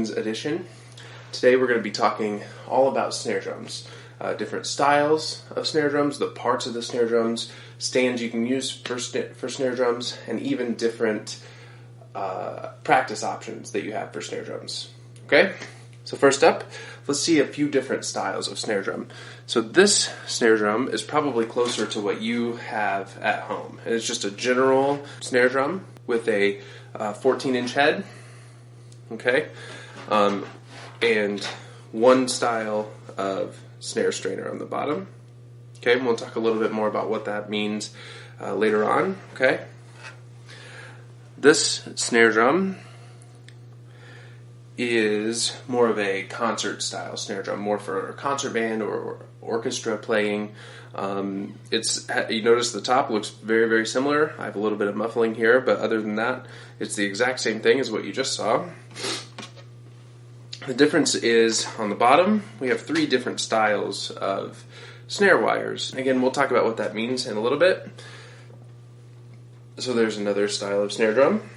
Beginnings Edition. Today we're going to be talking all about snare drums, different styles of snare drums, the parts of the snare drums, stands you can use for snare drums, and even different practice options that you have for snare drums. Okay? So first up, let's see a few different styles of snare drum. So this snare drum is probably closer to what you have at home. And it's just a general snare drum with a 14-inch head, okay, and one style of snare strainer on the bottom. Okay, and we'll talk a little bit more about what that means later on, okay. This snare drum is more of a concert style snare drum, more for a concert band or orchestra playing. You notice the top looks very, very similar. I have a little bit of muffling here, but other than that, it's the exact same thing as what you just saw. The difference is on the bottom, we have 3 different styles of snare wires. Again, we'll talk about what that means in a little bit. So there's another style of snare drum.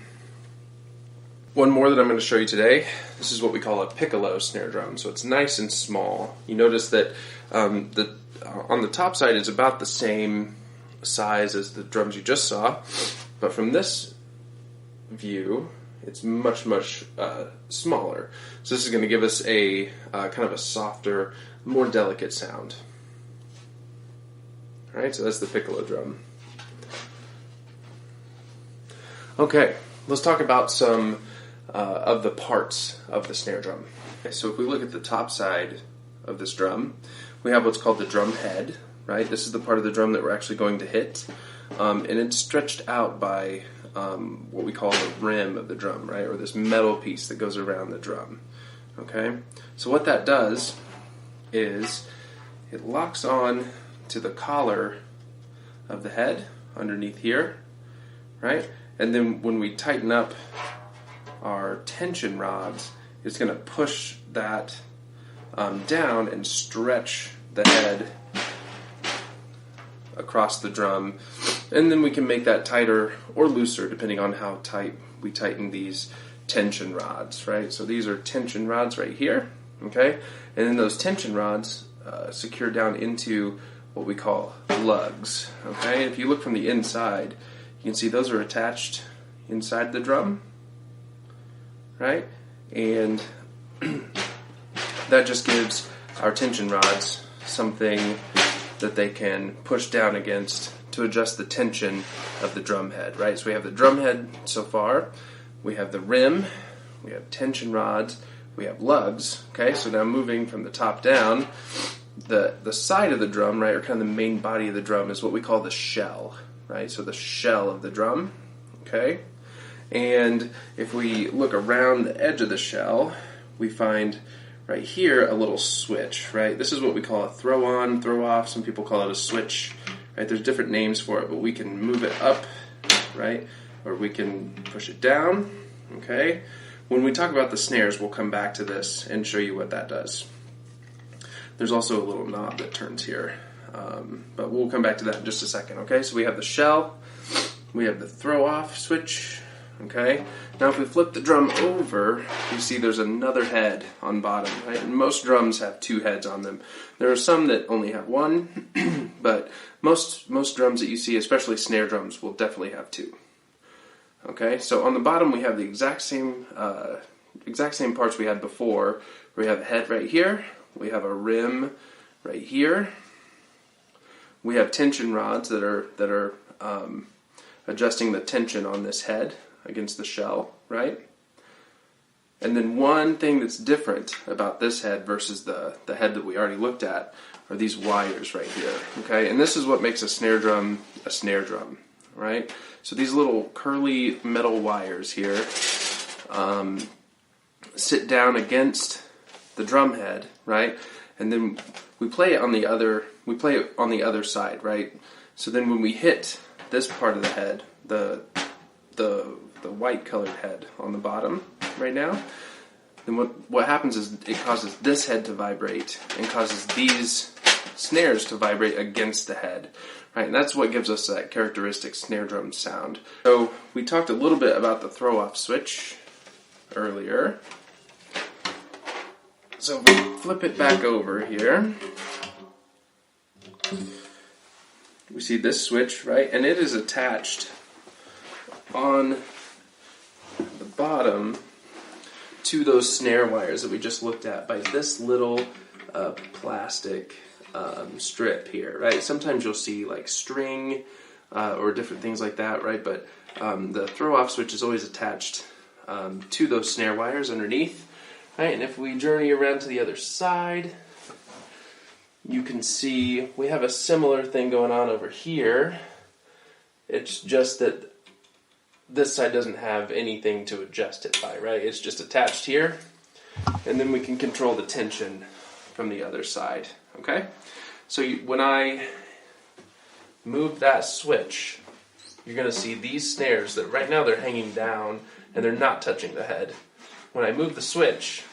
One more that I'm going to show you today. This is what we call a piccolo snare drum. So it's nice and small. You notice that on the top side it's about the same size as the drums you just saw, but from this view it's much, much smaller. So this is going to give us a kind of a softer, more delicate sound. Alright, so that's the piccolo drum. Okay, let's talk about some of the parts of the snare drum. Okay, so if we look at the top side of this drum, we have what's called the drum head, right? This is the part of the drum that we're actually going to hit, and it's stretched out by what we call the rim of the drum, right? Or this metal piece that goes around the drum, okay? So what that does is it locks on to the collar of the head underneath here, right? And then when we tighten up our tension rods, it's going to push that down and stretch the head across the drum, and then we can make that tighter or looser depending on how tight we tighten these tension rods, right? So these are tension rods right here, okay? And then those tension rods secure down into what we call lugs, okay? If you look from the inside, you can see those are attached inside the drum, right? And that just gives our tension rods something that they can push down against to adjust the tension of the drum head, right? So we have the drum head so far, we have the rim, we have tension rods, we have lugs, okay? So now moving from the top down, the side of the drum, right, or kind of the main body of the drum is what we call the shell, right? So the shell of the drum, okay? And if we look around the edge of the shell, we find right here a little switch, right? This is what we call a throw on, throw off. Some people call it a switch, right? There's different names for it, but we can move it up, right? Or we can push it down, okay? When we talk about the snares, we'll come back to this and show you what that does. There's also a little knob that turns here, but we'll come back to that in just a second, okay? So we have the shell, we have the throw off switch, okay? Now if we flip the drum over, you see there's another head on bottom, right? And most drums have 2 heads on them. There are some that only have 1, but most drums that you see, especially snare drums, will definitely have 2. Okay, so on the bottom we have the exact same parts we had before. We have a head right here, we have a rim right here, we have tension rods that are adjusting the tension on this head against the shell, right? And then one thing that's different about this head versus the head that we already looked at are these wires right here, okay? And this is what makes a snare drum, right? So these little curly metal wires here sit down against the drum head, right? And then we play it on the other side, right? So then when we hit this part of the head, the white colored head on the bottom right now, then what happens is it causes this head to vibrate and causes these snares to vibrate against the head, right? And that's what gives us that characteristic snare drum sound. So we talked a little bit about the throw-off switch earlier, So if we flip it back over here, we see this switch, right? And it is attached on the bottom to those snare wires that we just looked at by this little plastic strip here, right? Sometimes you'll see like string or different things like that, right? But the throw-off switch is always attached to those snare wires underneath, right? And if we journey around to the other side, you can see we have a similar thing going on over here. It's just that this side doesn't have anything to adjust it by, right? It's just attached here, and then we can control the tension from the other side, okay? So when I move that switch, you're going to see these snares that right now they're hanging down and they're not touching the head. When I move the switch,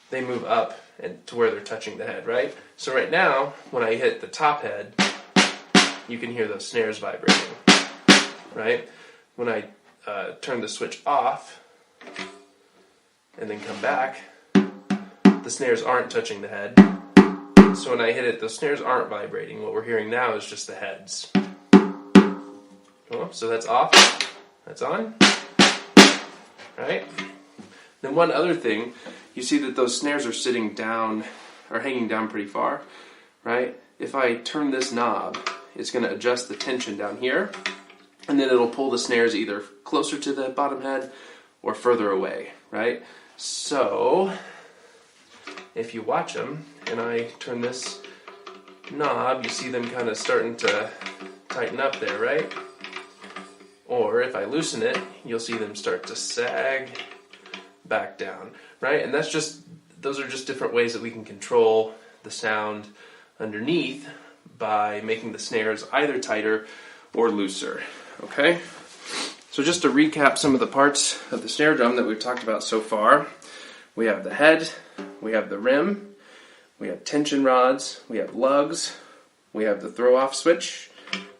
they move up and to where they're touching the head, right? So right now, when I hit the top head, you can hear those snares vibrating, right? When I turn the switch off and then come back, the snares aren't touching the head. So when I hit it, the snares aren't vibrating. What we're hearing now is just the heads. Oh, so that's off, that's on, right? Then one other thing, you see that those snares are sitting down, or hanging down pretty far, right? If I turn this knob, it's going to adjust the tension down here, and then it'll pull the snares either closer to the bottom head or further away, right? So, if you watch them, and I turn this knob, you see them kind of starting to tighten up there, right? Or if I loosen it, you'll see them start to sag back down, right? And those are just different ways that we can control the sound underneath by making the snares either tighter or looser, okay? So just to recap some of the parts of the snare drum that we've talked about so far, we have the head, we have the rim, we have tension rods, we have lugs, we have the throw-off switch,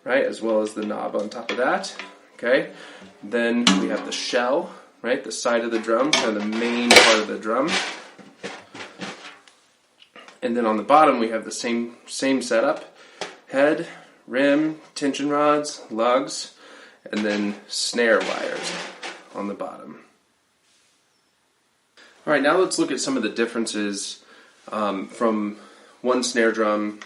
right, as well as the knob on top of that, okay? Then we have the shell, right, the side of the drum, kind of the main part of the drum. And then on the bottom we have the same setup, head, rim, tension rods, lugs, and then snare wires on the bottom. All right, now let's look at some of the differences from one snare drum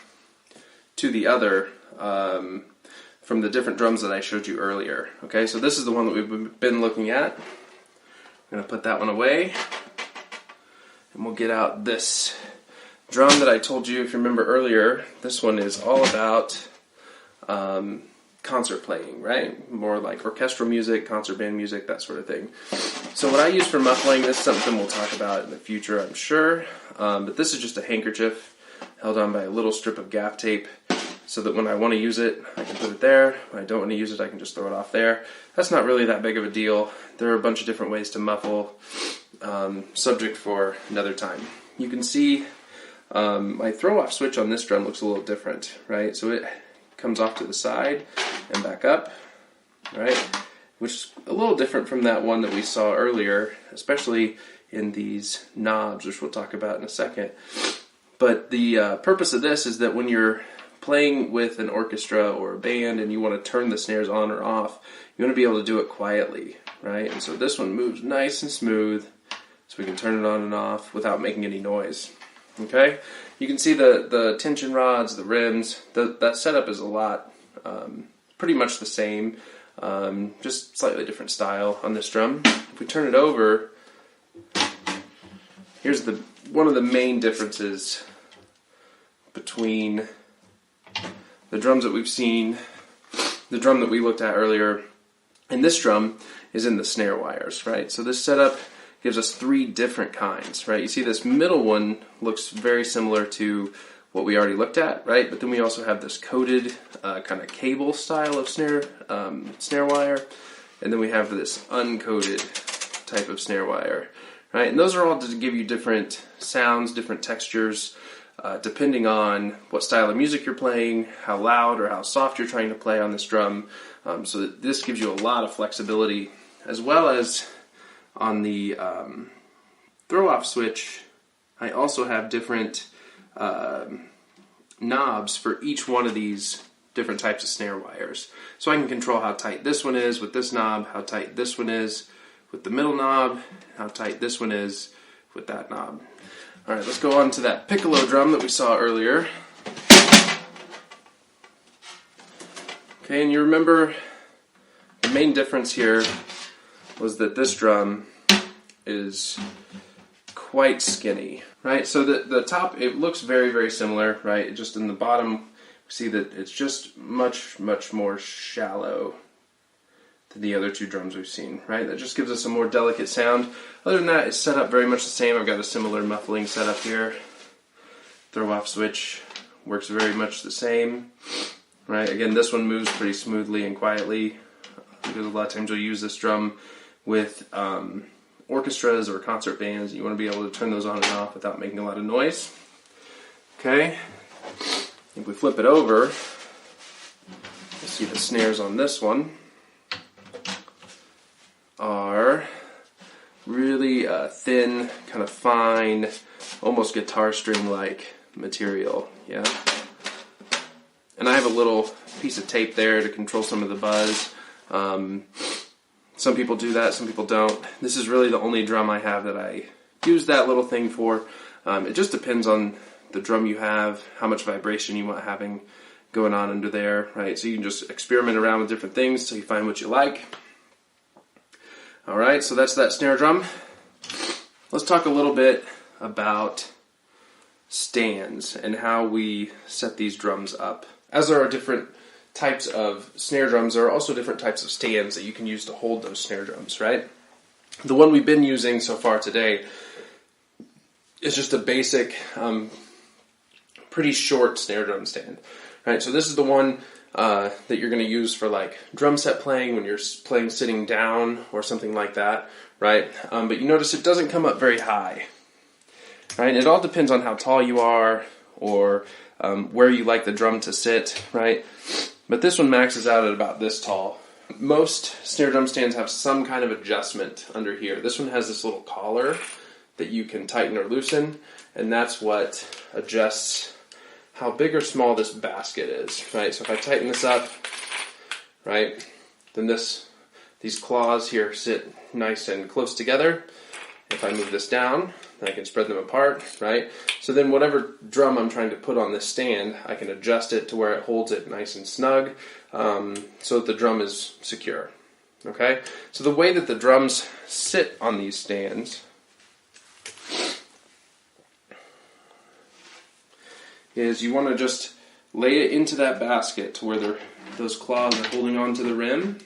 to the other from the different drums that I showed you earlier. Okay, so this is the one that we've been looking at. I'm going to put that one away, and we'll get out this drum that I told you, if you remember earlier. This one is all about concert playing, right? More like orchestral music, concert band music, that sort of thing. So what I use for muffling, this is something we'll talk about in the future, I'm sure. But this is just a handkerchief held on by a little strip of gaff tape, so that when I want to use it, I can put it there. When I don't want to use it, I can just throw it off there. That's not really that big of a deal. There are a bunch of different ways to muffle, subject for another time. You can see my throw-off switch on this drum looks a little different, right? So it comes off to the side and back up, right? Which is a little different from that one that we saw earlier, especially in these knobs, which we'll talk about in a second. But the purpose of this is that when you're playing with an orchestra or a band and you want to turn the snares on or off, you want to be able to do it quietly, right? And so this one moves nice and smooth, so we can turn it on and off without making any noise. Okay, you can see the tension rods, the rims. That setup is a lot, pretty much the same, just slightly different style on this drum. If we turn it over, here's one of the main differences between the drums that we've seen, the drum that we looked at earlier, and this drum is in the snare wires, right? So this setup gives us three different kinds, right? You see this middle one looks very similar to what we already looked at, right? But then we also have this coated kind of cable style of snare wire, and then we have this uncoated type of snare wire, right? And those are all to give you different sounds, different textures, depending on what style of music you're playing, how loud or how soft you're trying to play on this drum. So this gives you a lot of flexibility, as well as on the throw-off switch, I also have different knobs for each one of these different types of snare wires. So I can control how tight this one is with this knob, how tight this one is with the middle knob, how tight this one is with that knob. Alright, let's go on to that piccolo drum that we saw earlier. Okay, and you remember the main difference here was that this drum is quite skinny, right? So the top, it looks very, very similar, right? Just in the bottom, we see that it's just much, much more shallow than the other two drums we've seen, right? That just gives us a more delicate sound. Other than that, it's set up very much the same. I've got a similar muffling setup here. Throw-off switch works very much the same, right? Again, this one moves pretty smoothly and quietly because a lot of times you'll use this drum with orchestras or concert bands. You want to be able to turn those on and off without making a lot of noise. Okay, if we flip it over, you'll see the snares on this one are really thin, kind of fine, almost guitar string-like material. Yeah, and I have a little piece of tape there to control some of the buzz. Some people do that, some people don't. This is really the only drum I have that I use that little thing for. It just depends on the drum you have, how much vibration you want having going on under there, right? So you can just experiment around with different things till you find what you like. Alright, so that's that snare drum. Let's talk a little bit about stands and how we set these drums up. As there are different types of snare drums, there are also different types of stands that you can use to hold those snare drums, right? The one we've been using so far today is just a basic, pretty short snare drum stand, right? So this is the one that you're going to use for like drum set playing when you're playing sitting down or something like that, right? But you notice it doesn't come up very high, right? It all depends on how tall you are or where you like the drum to sit, right? But this one maxes out at about this tall. Most snare drum stands have some kind of adjustment under here. This one has this little collar that you can tighten or loosen, and that's what adjusts how big or small this basket is, right? So if I tighten this up, right, then these claws here sit nice and close together. If I move this down, I can spread them apart, right? So then whatever drum I'm trying to put on this stand, I can adjust it to where it holds it nice and snug so that the drum is secure, okay? So the way that the drums sit on these stands is you want to just lay it into that basket to where those claws are holding on to the rim,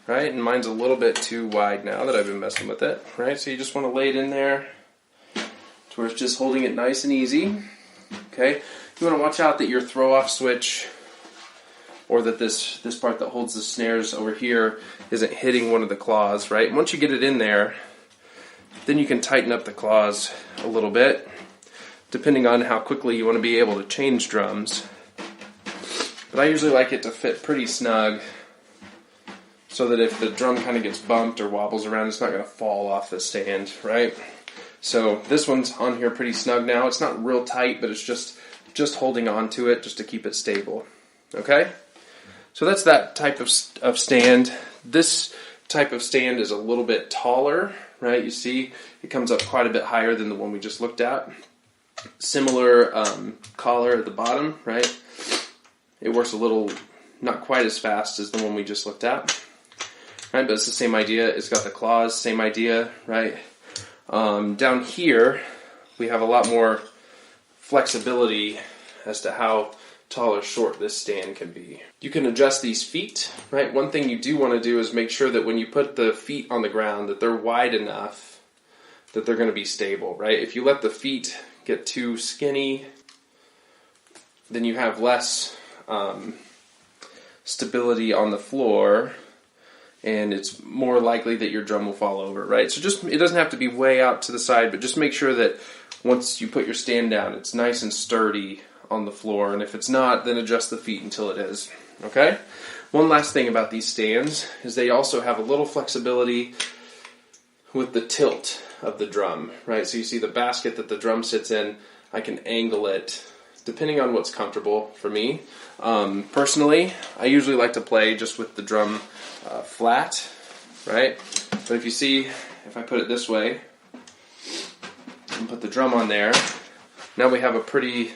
right? And mine's a little bit too wide now that I've been messing with it, right? So you just want to lay it in there to where it's just holding it nice and easy, okay? You want to watch out that your throw-off switch or that this part that holds the snares over here isn't hitting one of the claws, right? Once you get it in there, then you can tighten up the claws a little bit, depending on how quickly you want to be able to change drums. But I usually like it to fit pretty snug so that if the drum kind of gets bumped or wobbles around, it's not going to fall off the stand, right? So this one's on here pretty snug now. It's not real tight, but it's just holding on to it just to keep it stable, okay? So that's that type of stand. This type of stand is a little bit taller, right? You see it comes up quite a bit higher than the one we just looked at. Similar collar at the bottom, right? It works a little, not quite as fast as the one we just looked at, right? But it's the same idea. It's got the claws, same idea, right? Down here, we have a lot more flexibility as to how tall or short this stand can be. You can adjust these feet, right? One thing you do want to do is make sure that when you put the feet on the ground that they're wide enough that they're going to be stable, right? If you let the feet get too skinny, then you have less stability on the floor, and it's more likely that your drum will fall over, right? So it doesn't have to be way out to the side, but just make sure that once you put your stand down, it's nice and sturdy on the floor, and if it's not, then adjust the feet until it is, okay? One last thing about these stands is they also have a little flexibility with the tilt of the drum, right? So you see the basket that the drum sits in, I can angle it depending on what's comfortable for me. Personally, I usually like to play just with the drum flat, right? But if you see, if I put it this way and put the drum on there, now we have a pretty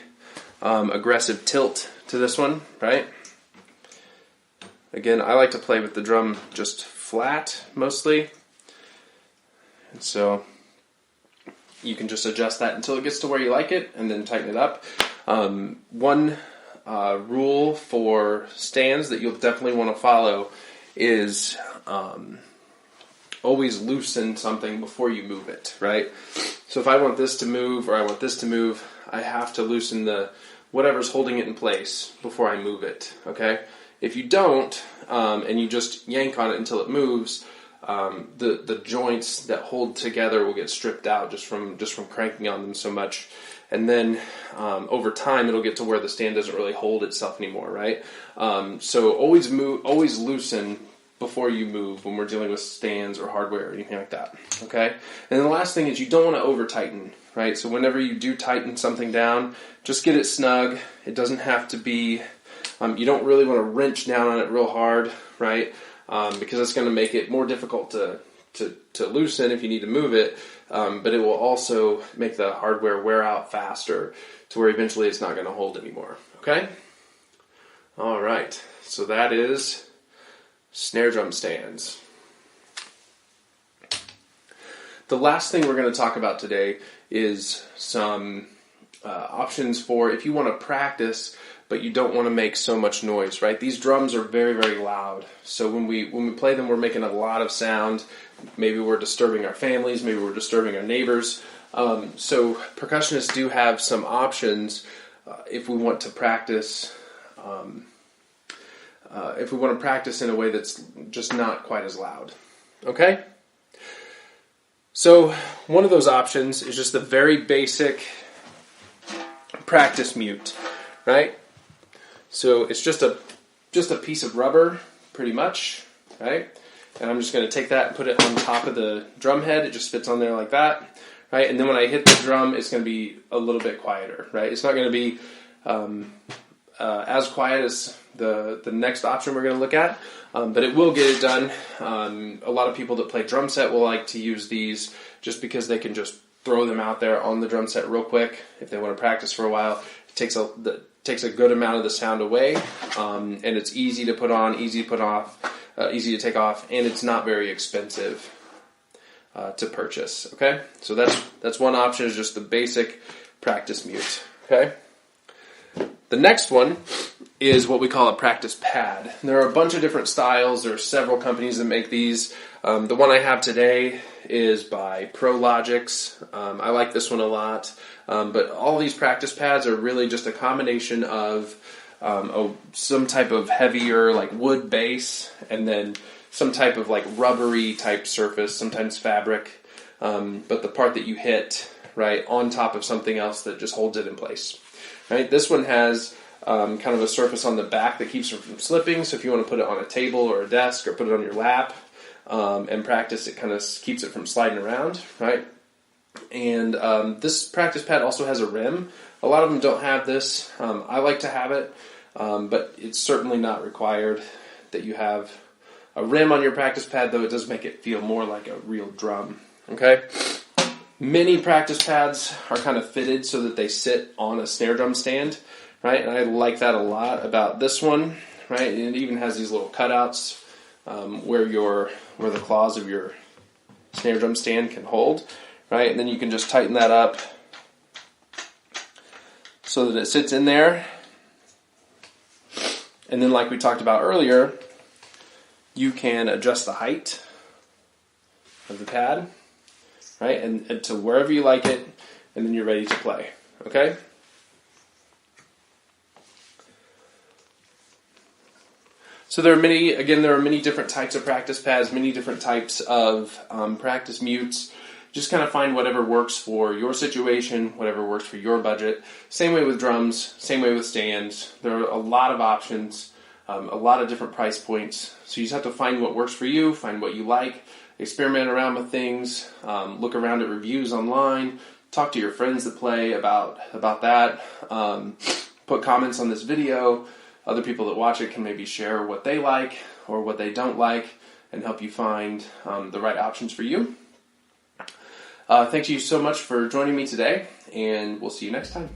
aggressive tilt to this one, right? Again, I like to play with the drum just flat mostly. And so you can just adjust that until it gets to where you like it and then tighten it up. One rule for stands that you'll definitely want to follow is always loosen something before you move it, right? So if I want this to move or I want this to move, I have to loosen whatever's holding it in place before I move it, okay? If you don't, and you just yank on it until it moves, the joints that hold together will get stripped out just from cranking on them so much. And then over time, it'll get to where the stand doesn't really hold itself anymore, right? So always loosen before you move when we're dealing with stands or hardware or anything like that, okay? And then the last thing is you don't want to over-tighten, right? So whenever you do tighten something down, just get it snug. It doesn't have to be... you don't really want to wrench down on it real hard, right? Because it's going to make it more difficult to loosen if you need to move it. But it will also make the hardware wear out faster to where eventually it's not going to hold anymore. Okay? All right. So that is snare drum stands. The last thing we're going to talk about today is some options for if you want to practice but you don't want to make so much noise, right? These drums are very, very loud. So when we play them, we're making a lot of sound. Maybe we're disturbing our families, maybe we're disturbing our neighbors. So percussionists do have some options if we want to practice. If we want to practice in a way that's just not quite as loud. Okay? So one of those options is just the very basic practice mute, right? So it's just a piece of rubber, pretty much, right? And I'm just going to take that and put it on top of the drum head. It just fits on there like that, right? And then when I hit the drum, it's going to be a little bit quieter, right? It's not going to be as quiet as the next option we're going to look at, but it will get it done. A lot of people that play drum set will like to use these just because they can just throw them out there on the drum set real quick if they want to practice for a while. It takes a good amount of the sound away, and it's easy to put on, easy to put off, easy to take off, and it's not very expensive to purchase. Okay, so that's one option, is just the basic practice mute. Okay, the next one is what we call a practice pad. There are a bunch of different styles. There are several companies that make these. The one I have today is by ProLogix. I like this one a lot. But all these practice pads are really just a combination of some type of heavier like wood base and then some type of like rubbery type surface, sometimes fabric. But the part that you hit, right, on top of something else that just holds it in place. Right? This one has kind of a surface on the back that keeps it from slipping. So if you want to put it on a table or a desk or put it on your lap and practice, it kind of keeps it from sliding around, right? And this practice pad also has a rim. A lot of them don't have this. I like to have it, but it's certainly not required that you have a rim on your practice pad, though it does make it feel more like a real drum. Okay? Many practice pads are kind of fitted so that they sit on a snare drum stand, right? And I like that a lot about this one, right? And it even has these little cutouts where the claws of your snare drum stand can hold, right? And then you can just tighten that up so that it sits in there. And then like we talked about earlier, you can adjust the height of the pad, right? And to wherever you like it, and then you're ready to play, okay? So there are many different types of practice pads, many different types of practice mutes. Just kind of find whatever works for your situation, whatever works for your budget. Same way with drums, same way with stands. There are a lot of options, a lot of different price points. So you just have to find what works for you, find what you like. experiment around with things, look around at reviews online, talk to your friends that play about that, put comments on this video. Other people that watch it can maybe share what they like or what they don't like and help you find the right options for you. Thank you so much for joining me today, and we'll see you next time.